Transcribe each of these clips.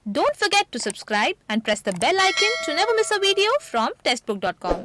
Don't forget to subscribe and press the bell icon to never miss a video from testbook.com.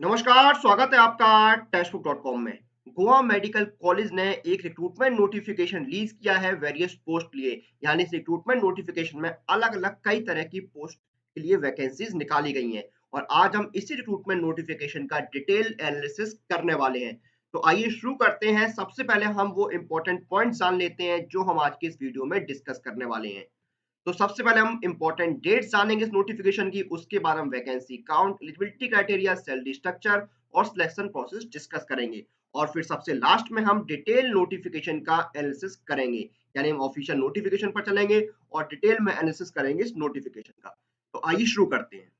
नमस्कार, स्वागत है आपका टेस्टबुक.com में। Goa medical college ने एक रिक्रूटमेंट नोटिफिकेशन रिलीज किया है वेरियस पोस्ट लिए, यानी इस रिक्रूटमेंट नोटिफिकेशन में अलग-अलग कई तरह की पोस्ट के लिए वैकेंसीज निकाली गई हैं और आज हम इसी रिक्रूटमेंट नोटिफिकेशन का डिटेल एनालिसिस करने वाले हैं। तो आइए शुरू करते हैं। सबसे पहले हम वो इंपॉर्टेंट पॉइंट्स जान लेते हैं जो हम आज की इस वीडियो में डिस्कस करने वाले हैं। तो सबसे पहले हम इंपॉर्टेंट डेट्स जानेंगे इस नोटिफिकेशन की, उसके बाद हम vacancy count, eligibility criteria, salary structure और सिलेक्शन प्रोसेस डिस्कस करेंगे और फिर सबसे लास्ट में हम डिटेल नोटिफिकेशन का एनालिसिस करेंगे, यानी हम ऑफिशियल नोटिफिकेशन पर चलेंगे और डिटेल में एनालिसिस करेंगे इस नोटिफिकेशन का। तो आइए शुरू करते हैं।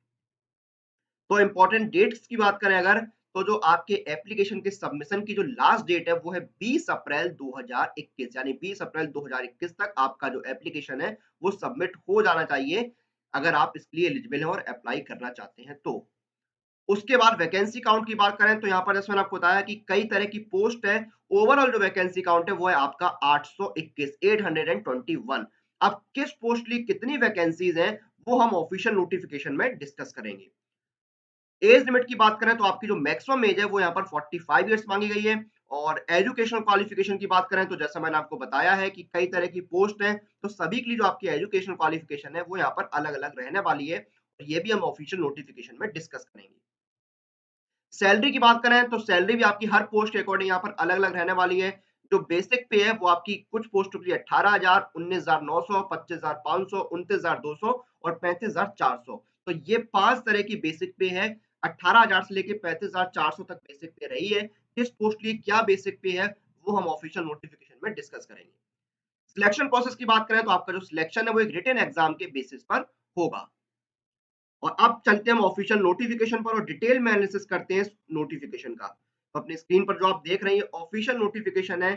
तो इंपॉर्टेंट डेट्स की बात करें अगर, तो जो आपके एप्लीकेशन के सबमिशन की जो लास्ट डेट है वो है 20 अप्रैल 2021, यानी 20 अप्रैल 2021 तक आपका जो एप्लीकेशन है वो सबमिट हो जाना चाहिए अगर आप इसके लिए एलिजिबल हैं और अप्लाई करना चाहते हैं तो। उसके बाद वैकेंसी काउंट की बात करें तो यहाँ पर जैसे मैंने आपको बताया कि कई तरह की पोस्ट है। ओवरऑल जो वैकेंसी काउंट है वो है आपका 821, 821। अब किस पोस्ट लिए कितनी वैकेंसीज हैं वो हम ऑफिशियल नोटिफिकेशन में डिस्कस करेंगे। एज लिमिट की बात करें तो आपकी जो मैक्सिमम एज है वो यहाँ पर 45 इयर्स मांगी गई है और एजुकेशनल क्वालिफिकेशन की बात करें तो जैसा मैंने आपको बताया है कि कई तरह की पोस्ट है, तो सभी के लिए जो आपकी एजुकेशनल क्वालिफिकेशन है वो यहाँ पर अलग-अलग रहने वाली है और ये भी हम ऑफिशियल नोटिफिकेशन में डिस्कस करेंगे। सैलरी की बात करें तो सैलरी भी आपकी हर पोस्ट के अकॉर्डिंग यहाँ पर अलग-अलग रहने वाली है। जो बेसिक पे है वो आपकी कुछ पोस्टों के लिए 18,000, 19,900, 25,500, 29,200 और 35,400। तो ये 5 तरह की बेसिक पे है। 18,000 से लेके 35,400 तक बेसिक पे रही है। किस पोस्ट के लिए क्या बेसिक पे है वो हम ऑफिशियल नोटिफिकेशन में डिस्कस करेंगे। सिलेक्शन प्रोसेस की बात करें तो आपका जो सिलेक्शन है वो एक रिटन एग्जाम के बेसिस पर होगा। और अब चलते हैं हम ऑफिशियल नोटिफिकेशन पर और डिटेल में एनालिसिस करते हैं इस नोटिफिकेशन का। तो अपनी स्क्रीन पर जो आप देख रहे हैं ऑफिशियल नोटिफिकेशन है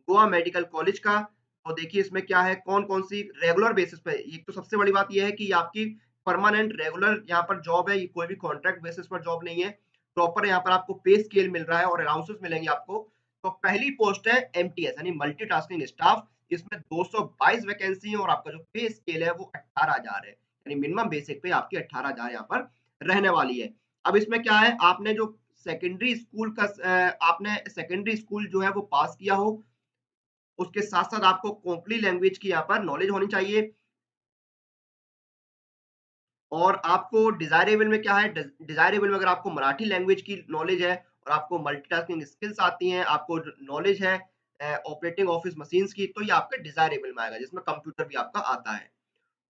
गोवा मेडिकल कॉलेज का। और देखिए इसमें क्या है, कौन-कौन सी रेगुलर बेसिस पे। एक तो सबसे बड़ी बात ये है कि ये आपकी परमानेंट रेगुलर यहाँ पर जॉब है, ये कोई भी कॉन्ट्रैक्ट बेसिस पर जॉब नहीं है। प्रॉपर यहाँ पर आपको पे स्केल मिल रहा है और अलाउंसेस मिलेंगे आपको। तो पहली पोस्ट है एमटीएस यानी मल्टीटास्किंग स्टाफ। इसमें 222 वैकेंसी है और आपका जो पे स्केल है वो 18,000 है। यानी मिनिमम बेसिक पे आपकी 18,000 यहाँ पर रहने वाली है। अब इसमें क्या है, आपने जो सेकेंडरी स्कूल का आपने सेकेंडरी स्कूल जो है वो पास किया हो, उसके साथ-साथ आपको कोंकणी लैंग्वेज की यहाँ पर नॉलेज होनी चाहिए और आपको डिज़ायरेबल में क्या है, डिज़ायरेबल में अगर आपको मराठी लैंग्वेज की नॉलेज है और आपको मल्टीटास्किंग स्किल्स आती हैं, आपको नॉलेज है ऑपरेटिंग ऑफिस मशीन्स की, तो ये आपके डिज़ायरेबल में आएगा, जिसमें कंप्यूटर भी आपका आता है।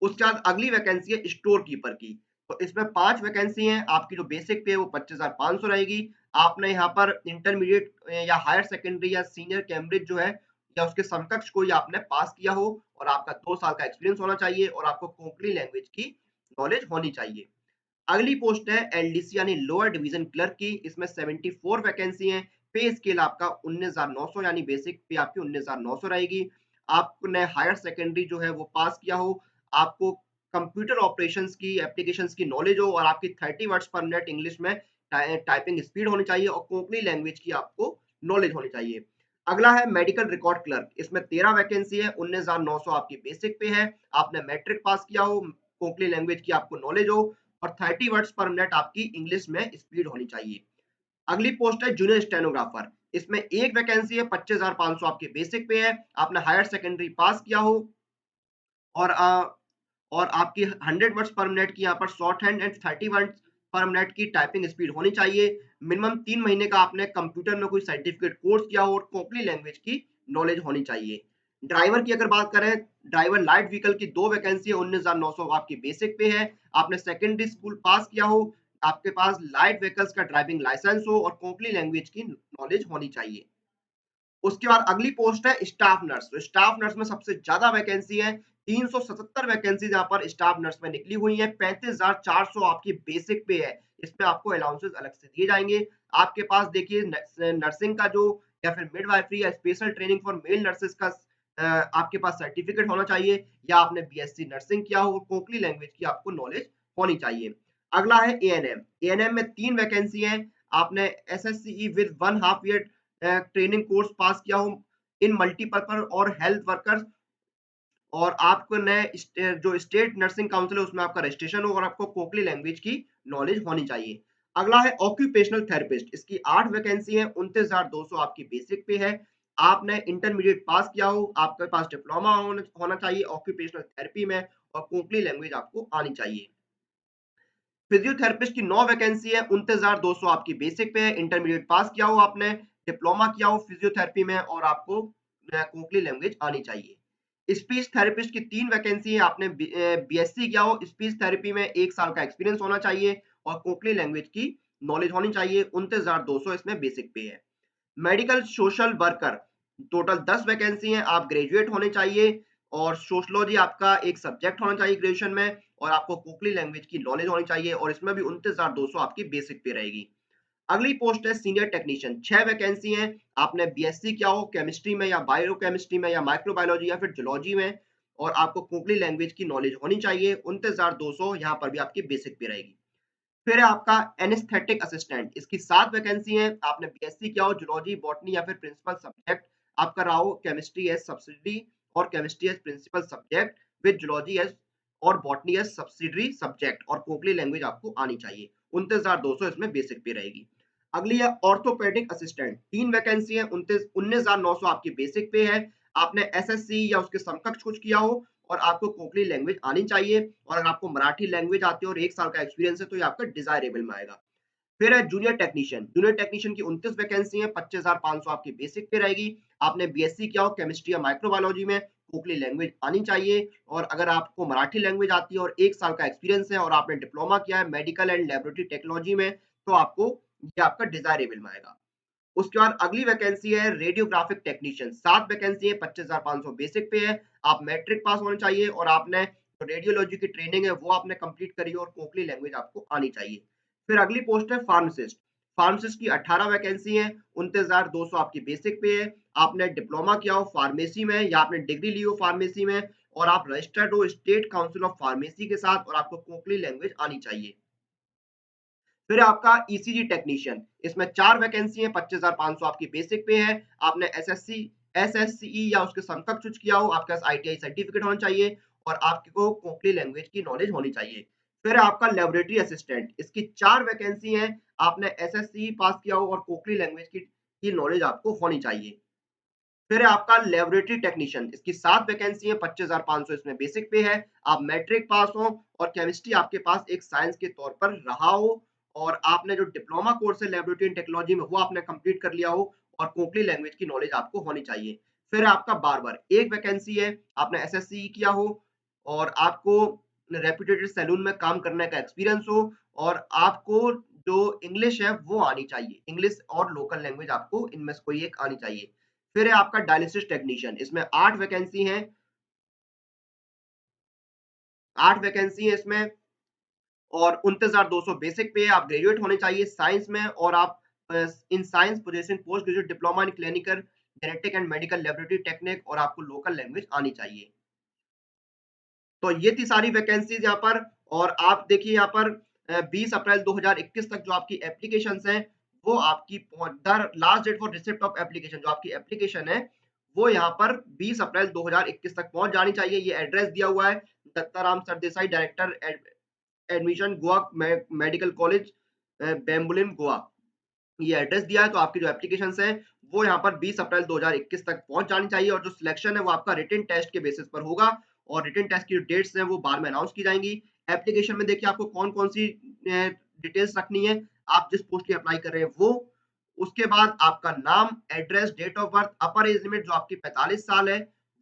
उसके बाद अगली वैकेंसी है स्टोर कीपर की। तो इसमें 5 वैकेंसी हैं। आपकी जो बेसिक पे है वो 25,500 रहेगी। आपने यहाँ पर इंटरमीडिएट या हायर सेकेंडरी या सीनियर कैम्ब्रिज जो है या उसके समकक्ष कोई आपने पास किया हो और आपका 2 साल का एक्सपीरियंस होना चाहिए और आपको कोंकणी लैंग्वेज की नॉलेज होनी चाहिए। अगली पोस्ट है एलडीसी यानी लोअर डिवीजन क्लर्क की। इसमें 74 वैकेंसी हैं। पे स्केल आपका 19,900 यानी बेसिक पे आपकी 19,900 रहेगी। आपने हायर सेकेंडरी जो है वो पास किया हो, आपको कंप्यूटर ऑपरेशंस की, एप्लीकेशंस की नॉलेज हो और आपकी 30 वर्ड्स पर मिनट इंग्लिश में टाइपिंग स्पीड होनी चाहिए और कोंकणी लैंग्वेज की आपको नॉलेज होनी चाहिए। अगला है मेडिकल रिकॉर्ड क्लर्क। इसमें 13 वैकेंसी है, 19,900 आपकी बेसिक पे है। आपने मैट्रिक पास किया हो, कोंकणी लैंग्वेज की आपको नॉलेज हो और 30 वर्ड्स पर मिनट आपकी इंग्लिश में स्पीड होनी चाहिए। अगली पोस्ट है जूनियर स्टेनोग्राफर। इसमें एक वैकेंसी है, 25,500 आपके बेसिक पे है। आपने हायर सेकेंडरी पास किया हो और और आपकी 100 वर्ड्स पर मिनट की यहाँ पर शॉर्ट हैंड एंड 30 वर्ड्स पर मिनट की टाइपिंग स्पीड होनी चाहिए। मिनिमम 3 महीने का आपने कंप्यूटर में कोई सर्टिफिकेट कोर्स किया हो और कोंकणी लैंग्वेज की नॉलेज होनी चाहिए। ड्राइवर की अगर बात करें, ड्राइवर लाइट व्हीकल की 2 वैकेंसी है, 19,900 आपकी बेसिक पे है। आपने सेकेंडरी स्कूल पास किया हो, आपके पास लाइट व्हीकल्स का ड्राइविंग लाइसेंस हो और कोंकणी लैंग्वेज की नॉलेज होनी चाहिए। उसके बाद अगली पोस्ट है स्टाफ नर्स। तो स्टाफ नर्स में सबसे ज्यादा वैकेंसी है, 377 वैकेंसी यहाँ पर स्टाफ नर्स में निकली हुई है। 35,400 आपकी बेसिक पे है। इसमें आपको अलाउंसेस अलग से दिए जाएंगे। आपके पास देखिए नर्सिंग का जो या फिर मिडवाइफरी या special training for male nurses का आपके पास सर्टिफिकेट होना चाहिए या आपने बीएससी नर्सिंग किया हो, कोंकणी लैंग्वेज की आपको नॉलेज होनी चाहिए। अगला है एएनएम। एएनएम में 3 वैकेंसी है। आपने SSCE with 1 half year training course pass किया हो इन मल्टीपर्पज और हेल्थ वर्कर्स, और आपने जो स्टेट नर्सिंग काउंसिल है उसमें आपका रजिस्ट्रेशन हो और आपको कोकली लैंग्वेज की नॉलेज होनी चाहिए। अगला है ऑक्यूपेशनल थेरेपिस्ट, इसकी 8 वैकेंसी है, 29,200 आपकी बेसिक पे है। आपने इंटरमीडिएट पास किया हो, आपके पास डिप्लोमा होना चाहिए ऑक्यूपेशनल थेरेपी में, और कोकली लैंग्वेज आपको आनी चाहिए। फिजियोथेरेपिस्ट की 9 वैकेंसी है, 29,200 आपकी बेसिक पे है, इंटरमीडिएट पास किया हो आपने, डिप्लोमा किया हो फिजियोथेरेपी में, और आपको कोकली लैंग्वेज आनी चाहिए। स्पीच थेरेपिस्ट की 3 वैकेंसी है, आपने बीएससी किया हो स्पीच थेरेपी में, 1 साल का एक्सपीरियंस होना चाहिए और कोकली लैंग्वेज की नॉलेज होनी चाहिए। 29,200 इसमें बेसिक पे है। Medical social worker total 10 vacancy हैं, आप ग्रेजुएट होने चाहिए और सोशलॉजी आपका एक सब्जेक्ट होना चाहिए ग्रेजुएशन में, और आपको कोकली लैंग्वेज की नॉलेज होनी चाहिए, और इसमें भी 29,200 आपकी बेसिक पे रहेगी। अगली पोस्ट है सीनियर टेक्नीशियन, 6 वैकेंसी हैं, आपने बीएससी किया हो केमिस्ट्री में या बायोकेमिस्ट्री में या माइक्रोबायोलॉजी या फिर जूलॉजी में, और आपको कोकली लैंग्वेज की नॉलेज होनी चाहिए। 29,200 यहाँ पर भी आपकी बेसिक पे रहेगी। फिर है आपका एनेस्थेटिक असिस्टेंट, इसकी 7 वैकेंसी है, आपने बीएससी किया हो जूलॉजी, बॉटनी या फिर प्रिंसिपल सब्जेक्ट आपका रहा हो केमिस्ट्री एज सब्सिडी और chemistry as principal subject with zoology as और बॉटनी एज सब्सिडरी सब्जेक्ट, और कोकली लैंग्वेज आपको आनी चाहिए। 29,200 इसमें बेसिक पे रहेगी। अगली है ऑर्थोपेडिक असिस्टेंट, 3 वैकेंसी है, 19,900 आपकी बेसिक पे है। आपने एसएससी या उसके समकक्ष कुछ किया हो और आपको कोंकणी लैंग्वेज आनी चाहिए, और अगर आपको मराठी लैंग्वेज आती है और 1 साल का एक्सपीरियंस है तो ये आपका डिजायरेबल में आएगा। फिर है जूनियर टेक्नीशियन की 29 वैकेंसी है, 25,500 आपकी बेसिक पे रहेगी। आपने बीएससी किया हो केमिस्ट्री या माइक्रोबायोलॉजी में, कोंकणी लैंग्वेज आनी चाहिए, और अगर आपको मराठी लैंग्वेज आती है और 1 साल का एक्सपीरियंस है और आपने डिप्लोमा किया है मेडिकल एंड लैबोरेटरी टेक्नोलॉजी में, तो आपको ये आपका डिजायरेबल में आएगा। उसके बाद अगली वैकेंसी है रेडियोग्राफिक टेक्नीशियन, 7 वैकेंसी है, 25,500 बेसिक पे है। आप मैट्रिक पास होना चाहिए और आपने जो रेडियोलॉजी की ट्रेनिंग है वो आपने कंप्लीट करी है, और कोंकणी लैंग्वेज आपको आनी चाहिए। फिर अगली पोस्ट है फार्मासिस्ट, फार्मासिस्ट की 18 वैकेंसी है, 29,200 आपकी बेसिक पे है। आपने डिप्लोमा किया हो फार्मेसी में या आपने डिग्री ली हो फार्मेसी में, और आप रजिस्टर्ड हो स्टेट काउंसिल ऑफ फार्मेसी के साथ, और आपको कोंकणी लैंग्वेज आनी चाहिए। फिर आपका ईसीजी टेक्नीशियन, इसमें 4 वैकेंसी है, 25,500 आपकी बेसिक पे है। आपने एसएससी एसएससीई या उसके समकक्ष कुछ किया हो, आपके पास आईटीआई सर्टिफिकेट होना चाहिए, और आपको कोंकणी लैंग्वेज की नॉलेज होनी चाहिए। फिर आपका लेबोरेटरी असिस्टेंट, इसकी 4 वैकेंसी है, आपने एसएससी पास किया हो और कोंकणी लैंग्वेज की नॉलेज आपको होनी चाहिए। फिर है आपका लेबोरेटरी टेक्नीशियन, इसकी 7 वैकेंसी है, 25,500 इसमें बेसिक पे है। आप मैट्रिक पास हो और केमिस्ट्री आपके पास एक साइंस के तौर पर रहा हो, और आपने जो डिप्लोमा कोर्स है लेबोरेटरी एंड टेक्नोलॉजी में वो आपने कंप्लीट कर लिया हो, और कोंकणी लैंग्वेज की नॉलेज आपको होनी चाहिए। फिर आपका बार्बर, एक वैकेंसी है, आपने एसएससी किया हो और आपको रेप्यूटेड सैलून में काम करने का एक्सपीरियंस हो, और आपको जो इंग्लिश है वो आनी चाहिए, इंग्लिश और लोकल लैंग्वेज आपको इनमें से कोई एक आनी चाहिए। फिर है आपका डायलिसिस टेक्नीशियन, इसमें 8 वैकेंसी हैं, 8 वैकेंसी है इसमें, और 29,200 बेसिक पे है। आप ग्रेजुएट होने चाहिए साइंस में, और आप in science position post graduate diploma in clinical genetic and medical laboratory technique, और आपको लोकल लैंग्वेज आनी चाहिए। तो ये थी सारी वैकेंसीज यहाँ पर, और आप देखिए यहाँ पर 20 अप्रैल 2021 तक जो आपकी एप्लीकेशंस हैं वो आपकी last date for receipt of application, जो आपकी एप्लीकेशन है वो यहाँ पर 20 अप्रैल 2021 तक पहुंच जानी चाहिए। ये एड्रेस दिया हुआ है, Dattaram Sardesai, director admission Goa medical college Bambolim Goa, ये एड्रेस दिया है। तो आपकी जो एप्लीकेशंस है वो यहाँ पर 20 अप्रैल 2021 तक पहुंच जानी चाहिए, और जो सिलेक्शन है वो आपका रिटन टेस्ट के बेसिस पर होगा, और रिटन टेस्ट की जो डेट्स हैं वो बाद में अनाउंस की जाएंगी। एप्लीकेशन में देखिए आपको कौन कौन सी डिटेल्स रखनी है, आप जिस पोस्ट की अप्लाई कर रहे हैं वो, उसके बाद आपका नाम, address, date of birth, upper age limit जो आपकी 45 साल है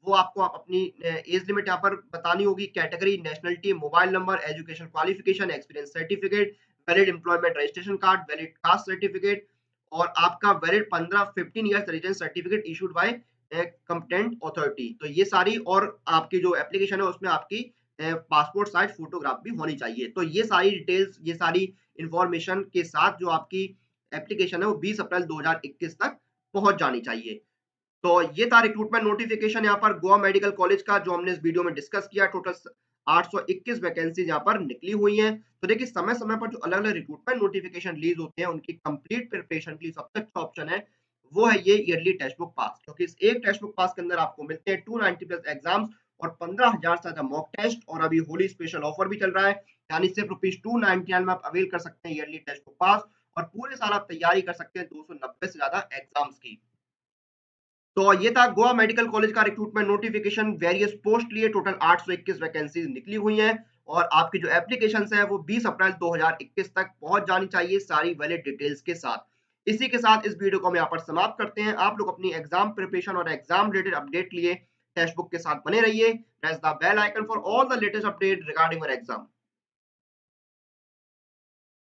वो आपको अपनी एज लिमिट यहाँ पर बतानी होगी, category, nationality, mobile number, education qualification, experience certificate, valid employment registration card, valid caste certificate, और आपका valid 15 year residence certificate issued by competent authority. तो ये सारी, और आपकी जो एप्लीकेशन है उसमें आपकी पासपोर्ट साइज फोटोग्राफ भी होनी चाहिए। तो ये सारी डिटेल्स, ये सारी इंफॉर्मेशन के साथ जो आपकी एप्लीकेशन है वो 20 अप्रैल 2021 तक पहुंच जानी चाहिए। तो ये था रिक्रूटमेंट नोटिफिकेशन यहाँ पर गोवा मेडिकल कॉलेज का, जो हमने इस वीडियो में डिस्कस किया। टोटल 821 वैकेंसीज यहाँ पर निकली हुई हैं। तो देखिए समय समय पर जो अलग अलग रिक्रूटमेंट नोटिफिकेशन रिलीज होते हैं उनकी कंप्लीट प्रिपरेशन के लिए सबसे अच्छा ऑप्शन है वो है ये ईयरली टेक्स्ट बुक पास, क्योंकि इस एक टेक्स्ट बुक पास के अंदर आपको मिलते हैं 290 प्लस एग्जाम्स और 15,000 से ज्यादा मॉक टेस्ट, और अभी होली स्पेशल ऑफर भी चल रहा है, यानी सिर्फ ₹299 में आप अवेल कर सकते हैं ईयरली टेक्स्ट बुक पास, और पूरे साल आप तैयारी कर सकते हैं 290 से ज्यादा एग्जाम्स की। तो ये था गोवा मेडिकल कॉलेज का रिक्रूटमेंट नोटिफिकेशन, वेरियस पोस्ट लिए टोटल 821 वैकेंसीज निकली हुई हैं, और आपकी जो एप्लीकेशन है वो 20 अप्रैल 2021 तक पहुंच जानी चाहिए सारी वैलिड डिटेल्स के साथ। इसी के साथ इस वीडियो को हम यहाँ पर समाप्त करते हैं। आप लोग अपनी एग्जाम प्रिपरेशन और एग्जाम रिलेटेड अपडेट लिए टेक्स्ट बुक के साथ बने रहिए। Press the bell icon for all the latest update regarding your exam.